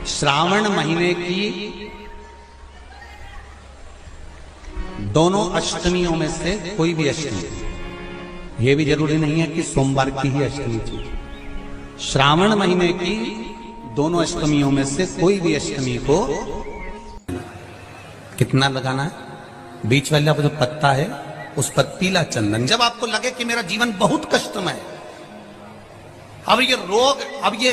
श्रावण महीने की दोनों अष्टमियों में से कोई भी अष्टमी, यह भी जरूरी नहीं है कि सोमवार की ही अष्टमी थी। श्रावण महीने की दोनों अष्टमियों में से कोई भी अष्टमी को कितना लगाना है? बीच वाला जो पत्ता है उस पर पीला चंदन। जब आपको लगे कि मेरा जीवन बहुत कष्टमय है, अब ये रोग, अब ये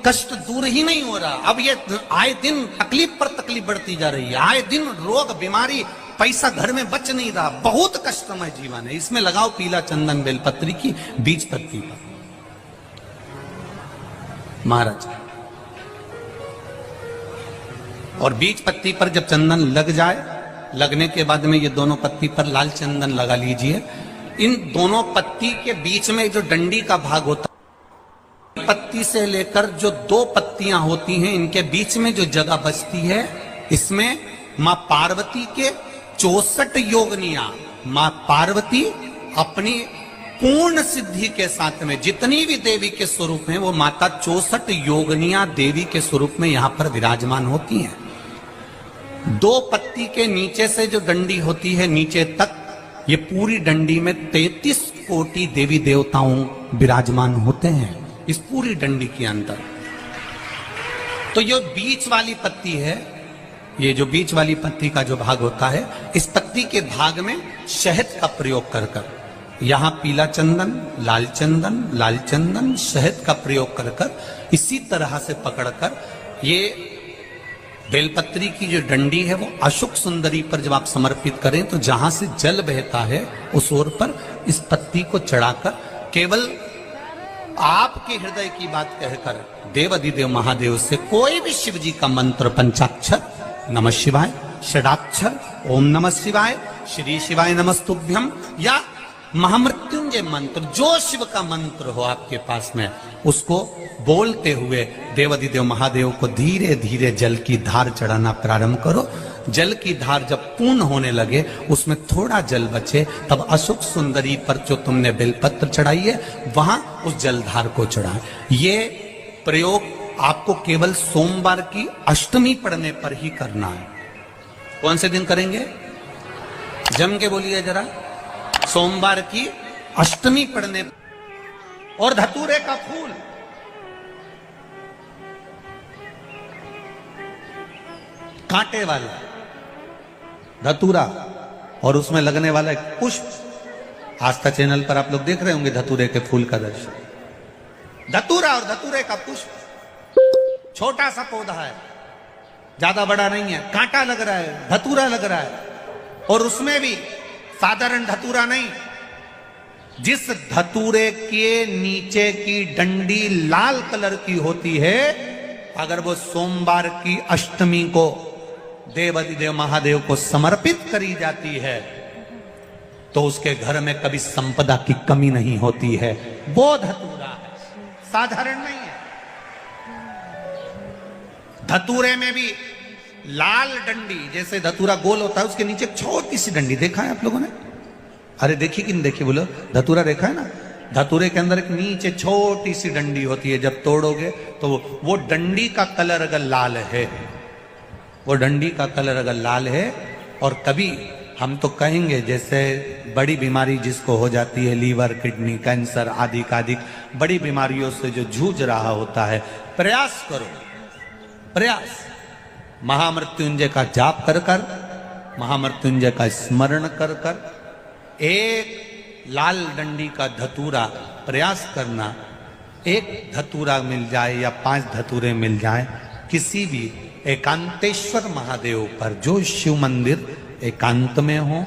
कष्ट दूर ही नहीं हो रहा, अब ये आए दिन तकलीफ पर तकलीफ बढ़ती जा रही है, आए दिन रोग बीमारी, पैसा घर में बच नहीं रहा, बहुत कष्टमय जीवन है, इसमें लगाओ पीला चंदन बेलपत्री की बीज पत्ती पर। महाराज, और बीज पत्ती पर जब चंदन लग जाए, लगने के बाद में ये दोनों पत्ती पर लाल चंदन लगा लीजिए। इन दोनों पत्ती के बीच में जो डंडी का भाग होता है, पत्ती से लेकर जो दो पत्तियां होती हैं, इनके बीच में जो जगह बचती है, इसमें मां पार्वती के 64 योगनियां, मां पार्वती अपनी पूर्ण सिद्धि के साथ में जितनी भी देवी के स्वरूप हैं, वो माता 64 योगनियां देवी के स्वरूप में यहां पर विराजमान होती हैं। दो पत्ती के नीचे से जो डंडी होती है नीचे तक, ये पूरी डंडी में 33 कोटि देवी देवताओं विराजमान होते हैं इस पूरी डंडी के अंदर। तो ये बीच वाली पत्ती है, ये जो बीच वाली पत्ती का जो भाग होता है, इस पत्ती के भाग में शहद का प्रयोग कर कर, यहां पीला चंदन, लाल चंदन, लाल चंदन, शहद का प्रयोग कर कर, इसी तरह से पकड़कर ये बेलपत्री की जो डंडी है वो अशुक सुंदरी पर जब आप समर्पित करें, तो जहां से जल बहता है उस ओर पर इस पत्ती को चढ़ाकर केवल आपके हृदय की बात कहकर देवाधिदेव महादेव से कोई भी शिव जी का मंत्र, पंचाक्षर नमः शिवाय, षडाक्षर ओम नमः शिवाय, श्री शिवाय नमस्तुभ्यम, या महामृत्युंजय मंत्र, जो शिव का मंत्र हो आपके पास में, उसको बोलते हुए देवाधिदेव महादेव को धीरे धीरे जल की धार चढ़ाना प्रारंभ करो। जल की धार जब पूर्ण होने लगे, उसमें थोड़ा जल बचे, तब अशुक सुंदरी पर जो तुमने बेलपत्र चढ़ाई है वहां उस जलधार को चढ़ाए। ये प्रयोग आपको केवल सोमवार की अष्टमी पढ़ने पर ही करना है। कौन से दिन करेंगे? जम के बोलिए जरा। सोमवार की अष्टमी पढ़ने। और धतूरे का फूल, कांटे वाला धतूरा, और उसमें लगने वाला एक पुष्प। आस्था चैनल पर आप लोग देख रहे होंगे धतूरे के फूल का दर्शन। धतूरा और धतूरे का पुष्प, छोटा सा पौधा है, ज्यादा बड़ा नहीं है, कांटा लग रहा है, धतूरा लग रहा है, और उसमें भी साधारण धतूरा नहीं, जिस धतूरे के नीचे की डंडी लाल कलर की होती है, अगर वो सोमवार की अष्टमी को देवाधिदेव महादेव को समर्पित करी जाती है, तो उसके घर में कभी संपदा की कमी नहीं होती है। वो धतूरा है, साधारण नहीं है। धतूरे में भी लाल डंडी, जैसे धतूरा गोल होता है, उसके नीचे छोटी सी डंडी, देखा है आप लोगों ने? अरे देखी कि नहीं देखी बोलो? धतूरा देखा है ना? धतूरे के अंदर एक नीचे छोटी सी डंडी होती है, जब तोड़ोगे तो वो डंडी का कलर अगर लाल है, वो डंडी का कलर अगर लाल है, और कभी हम तो कहेंगे जैसे बड़ी बीमारी जिसको हो जाती है, लीवर, किडनी, कैंसर आदि कादिक बड़ी बीमारियों से जो जूझ रहा होता है, प्रयास करो, प्रयास महामृत्युंजय का जाप कर कर, महामृत्युंजय का स्मरण कर कर, एक लाल डंडी का धतूरा प्रयास करना। एक धतूरा मिल जाए या 5 धतूरे मिल जाए, किसी भी एकांतेश्वर महादेव पर, जो शिव मंदिर एकांत में हो,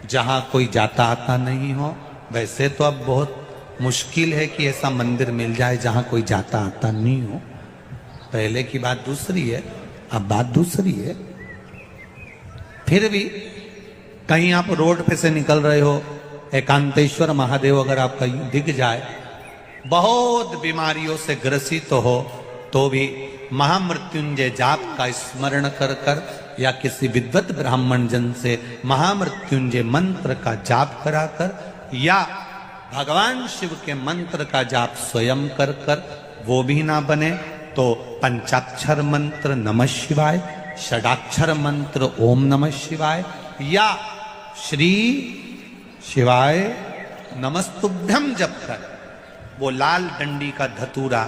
जहां कोई जाता आता नहीं हो। वैसे तो अब बहुत मुश्किल है कि ऐसा मंदिर मिल जाए जहां कोई जाता आता नहीं हो, पहले की बात दूसरी है, अब बात दूसरी है। फिर भी कहीं आप रोड पे से निकल रहे हो, एकांतेश्वर महादेव अगर आपका दिख जाए, बहुत बीमारियों से ग्रसित हो, तो भी महामृत्युंजय जाप का स्मरण कर कर, या किसी विद्वत ब्राह्मण जन से महामृत्युंजय मंत्र का जाप कराकर, या भगवान शिव के मंत्र का जाप स्वयं कर कर, वो भी ना बने तो पंचाक्षर मंत्र नमः शिवाय, षडाक्षर मंत्र ओम नमः शिवाय या श्री शिवाय नमस्तुभ्यम जप कर वो लाल डंडी का धतूरा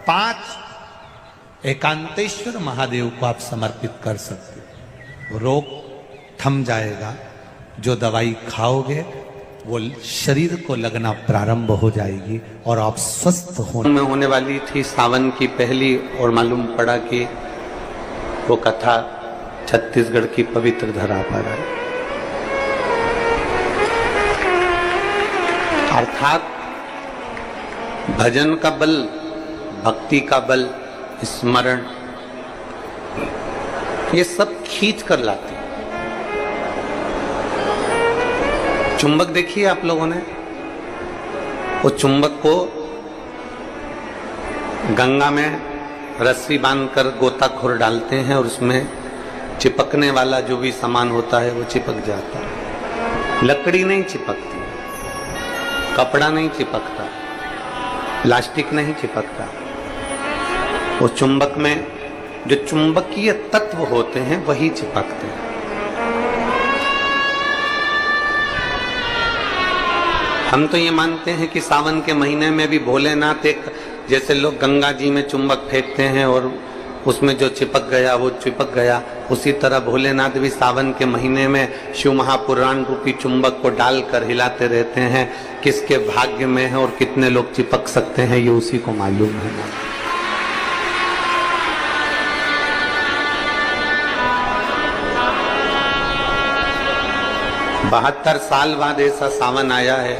5 एकांतेश्वर महादेव को आप समर्पित कर सकते हो। रोग थम जाएगा, जो दवाई खाओगे वो शरीर को लगना प्रारंभ हो जाएगी और आप स्वस्थ में होने वाली थी सावन की पहली, और मालूम पड़ा कि वो कथा छत्तीसगढ़ की पवित्र धरा पर है। अर्थात भजन का बल, भक्ति का बल, स्मरण, ये सब खींच कर लाते। चुंबक देखिए आप लोगों ने, वो चुंबक को गंगा में रस्सी बांधकर गोताखोर डालते हैं और उसमें चिपकने वाला जो भी सामान होता है वो चिपक जाता है। लकड़ी नहीं चिपकती, कपड़ा नहीं चिपकता, प्लास्टिक नहीं चिपकता। वो चुंबक में जो चुंबकीय तत्व होते हैं वही चिपकते हैं। हम तो ये मानते हैं कि सावन के महीने में भी भोलेनाथ एक, जैसे लोग गंगा जी में चुंबक फेंकते हैं और उसमें जो चिपक गया वो चिपक गया, उसी तरह भोलेनाथ भी सावन के महीने में शिव महापुराण रूपी चुंबक को डालकर हिलाते रहते हैं। किसके भाग्य में है और कितने लोग चिपक सकते हैं ये उसी को मालूम है। 72 साल बाद ऐसा सावन आया है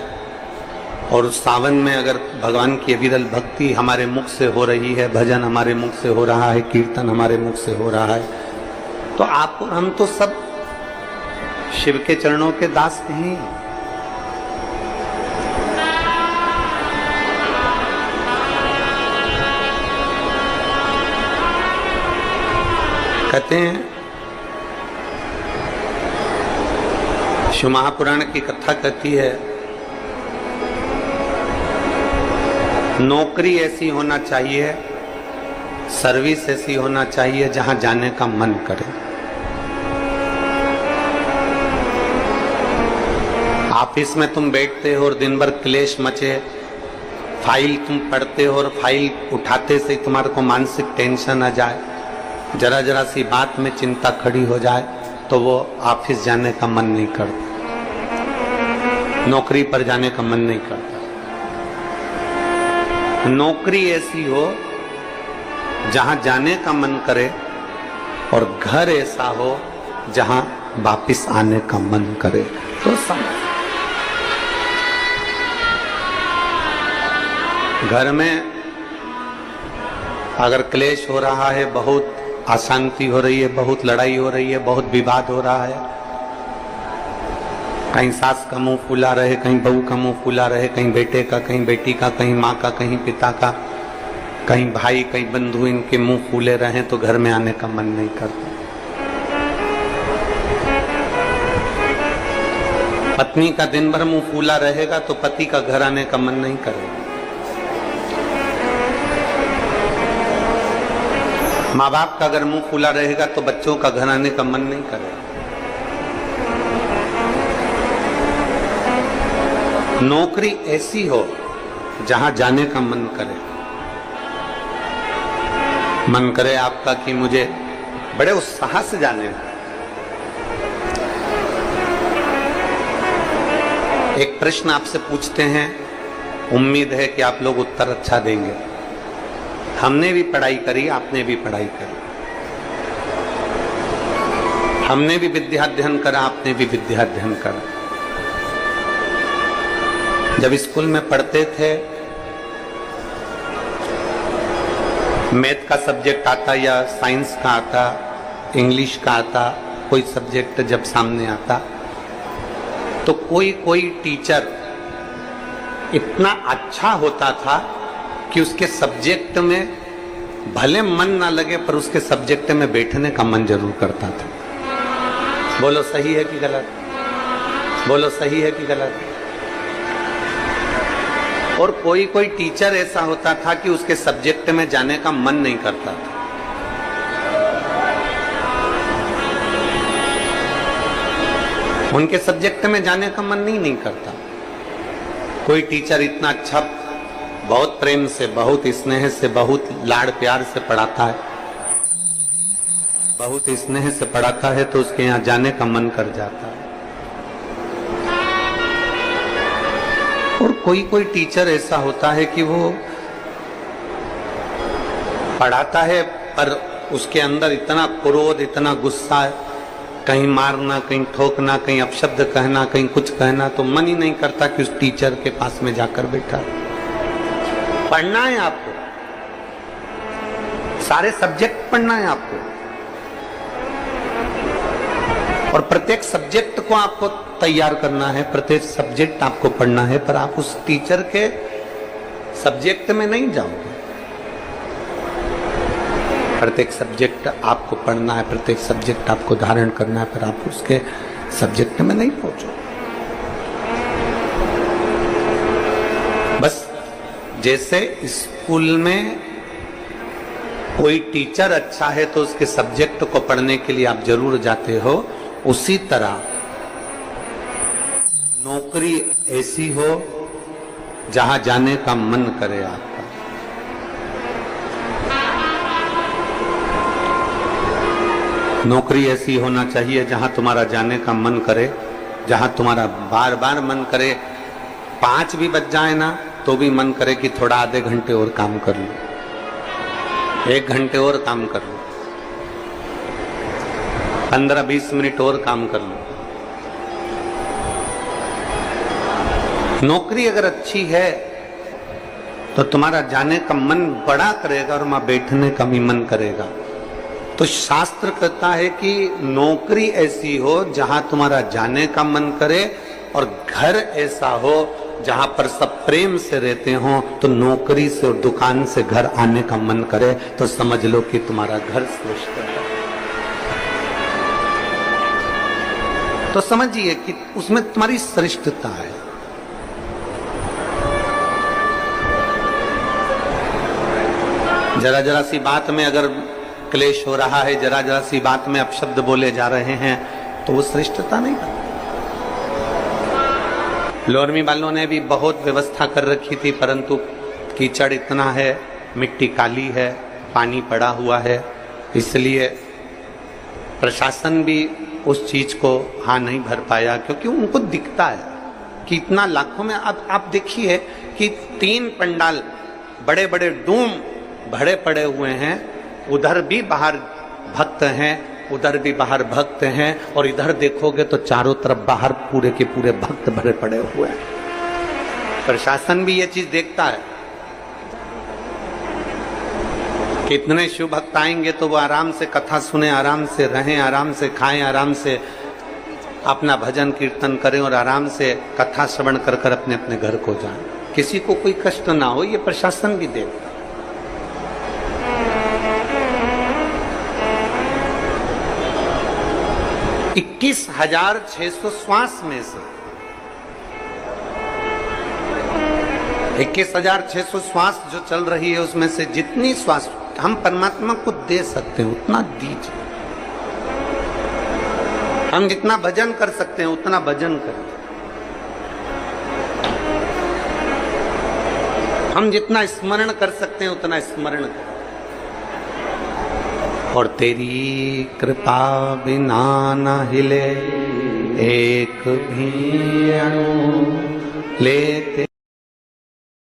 और उस सावन में अगर भगवान की अविरल भक्ति हमारे मुख से हो रही है, भजन हमारे मुख से हो रहा है, कीर्तन हमारे मुख से हो रहा है, तो आप और हम तो सब शिव के चरणों के दास नहीं। कहते हैं शिव महापुराण की कथा कहती है, नौकरी ऐसी होना चाहिए, सर्विस ऐसी होना चाहिए जहां जाने का मन करे। ऑफिस में तुम बैठते हो और दिन भर क्लेश मचे, फाइल तुम पढ़ते हो और फाइल उठाते से तुम्हारे को मानसिक टेंशन आ जाए, जरा जरा सी बात में चिंता खड़ी हो जाए तो वो ऑफिस जाने का मन नहीं करता, नौकरी पर जाने का मन नहीं करता। नौकरी ऐसी हो जहां जाने का मन करे और घर ऐसा हो जहां वापिस आने का मन करे। तो घर में अगर क्लेश हो रहा है, बहुत अशांति हो रही है, बहुत लड़ाई हो रही है, बहुत विवाद हो रहा है, कहीं सास का मुंह फूला रहे, कहीं बहू का मुंह फूला रहे, कहीं बेटे का, कहीं बेटी का, कहीं माँ का, कहीं पिता का, कहीं भाई, कहीं बंधु, इनके मुंह फूले रहे तो घर में आने का मन नहीं करता। पत्नी का दिन भर मुंह फूला रहेगा तो पति का घर आने का मन नहीं करेगा। माँ बाप का अगर मुंह फूला रहेगा तो बच्चों का घर आने का मन नहीं करेगा। नौकरी ऐसी हो जहां जाने का मन करे, मन करे आपका कि मुझे बड़े उत्साह से जाने। एक प्रश्न आपसे पूछते हैं, उम्मीद है कि आप लोग उत्तर अच्छा देंगे। हमने भी पढ़ाई करी, आपने भी पढ़ाई करी, हमने भी विद्याध्ययन करा, आपने भी विद्याध्ययन करा। जब स्कूल में पढ़ते थे, मैथ का सब्जेक्ट आता या साइंस का आता, इंग्लिश का आता, कोई सब्जेक्ट जब सामने आता तो कोई कोई टीचर इतना अच्छा होता था कि उसके सब्जेक्ट में भले मन ना लगे पर उसके सब्जेक्ट में बैठने का मन जरूर करता था। बोलो सही है कि गलत? बोलो सही है कि गलत? और कोई कोई टीचर ऐसा होता था कि उसके सब्जेक्ट में जाने का मन नहीं करता था। उनके सब्जेक्ट में जाने का मन नहीं करता। कोई टीचर इतना अच्छा, बहुत प्रेम से, बहुत स्नेह से, बहुत लाड़ प्यार से पढ़ाता है, बहुत स्नेह से पढ़ाता है, तो उसके यहाँ जाने का मन कर जाता है। और कोई कोई टीचर ऐसा होता है कि वो पढ़ाता है पर उसके अंदर इतना क्रोध, इतना गुस्सा है, कहीं मारना, कहीं ठोकना, कहीं अपशब्द कहना, कहीं कुछ कहना, तो मन ही नहीं करता कि उस टीचर के पास में जाकर बैठा। पढ़ना है आपको, सारे सब्जेक्ट पढ़ना है आपको, और प्रत्येक सब्जेक्ट को आपको तैयार करना है, प्रत्येक सब्जेक्ट आपको पढ़ना है, पर आप उस टीचर के सब्जेक्ट में नहीं जाओगे। प्रत्येक सब्जेक्ट आपको पढ़ना है, प्रत्येक सब्जेक्ट आपको धारण करना है, पर आप उसके सब्जेक्ट में नहीं पहुंचो। बस जैसे स्कूल में कोई टीचर अच्छा है तो उसके सब्जेक्ट को पढ़ने के लिए आप जरूर जाते हो, उसी तरह नौकरी ऐसी हो जहां जाने का मन करे आपका। नौकरी ऐसी होना चाहिए जहां तुम्हारा जाने का मन करे, जहां तुम्हारा बार बार मन करे, 5 भी बज जाए ना तो भी मन करे कि थोड़ा आधे घंटे और काम कर लो, 1 घंटे और काम कर लो, 15-20 मिनट और काम कर लो। नौकरी अगर अच्छी है तो तुम्हारा जाने का मन बड़ा करेगा और वहां बैठने का भी मन करेगा। तो शास्त्र कहता है कि नौकरी ऐसी हो जहां तुम्हारा जाने का मन करे, और घर ऐसा हो जहां पर सब प्रेम से रहते हो, तो नौकरी से और दुकान से घर आने का मन करे, तो समझ लो कि तुम्हारा घर श्रेष्ठ है। तो समझिए कि उसमें तुम्हारी श्रेष्ठता है। जरा जरा सी बात में अगर क्लेश हो रहा है, जरा जरा सी बात में अपशब्द बोले जा रहे हैं, तो वो श्रेष्ठता नहीं है। लोरमी वालों ने भी बहुत व्यवस्था कर रखी थी, परंतु कीचड़ इतना है, मिट्टी काली है, पानी पड़ा हुआ है, इसलिए प्रशासन भी उस चीज को हाँ नहीं भर पाया, क्योंकि उनको दिखता है कि इतना लाखों में। अब आप देखिए कि 3 पंडाल बड़े बड़े डूम भरे पड़े हुए हैं, उधर भी बाहर भक्त हैं, उधर भी बाहर भक्त हैं, और इधर देखोगे तो चारों तरफ बाहर पूरे के पूरे भक्त भरे पड़े हुए हैं। प्रशासन भी ये चीज देखता है। कितने शिव भक्त आएंगे तो वो आराम से कथा सुने, आराम से रहें, आराम से खाएं, आराम से अपना भजन कीर्तन करें, और आराम से कथा श्रवण कर कर अपने अपने घर को जाएं, किसी को कोई कष्ट ना हो। ये प्रशासन भी देखता है। 21,600 श्वास में से 21,600 श्वास जो चल रही है, उसमें से जितनी श्वास हम परमात्मा को दे सकते हैं उतना दीजिए। हम जितना भजन कर सकते हैं उतना भजन करें, हम जितना स्मरण कर सकते हैं उतना स्मरण करें। और तेरी कृपा बिना न हिले एक भी अणु लेते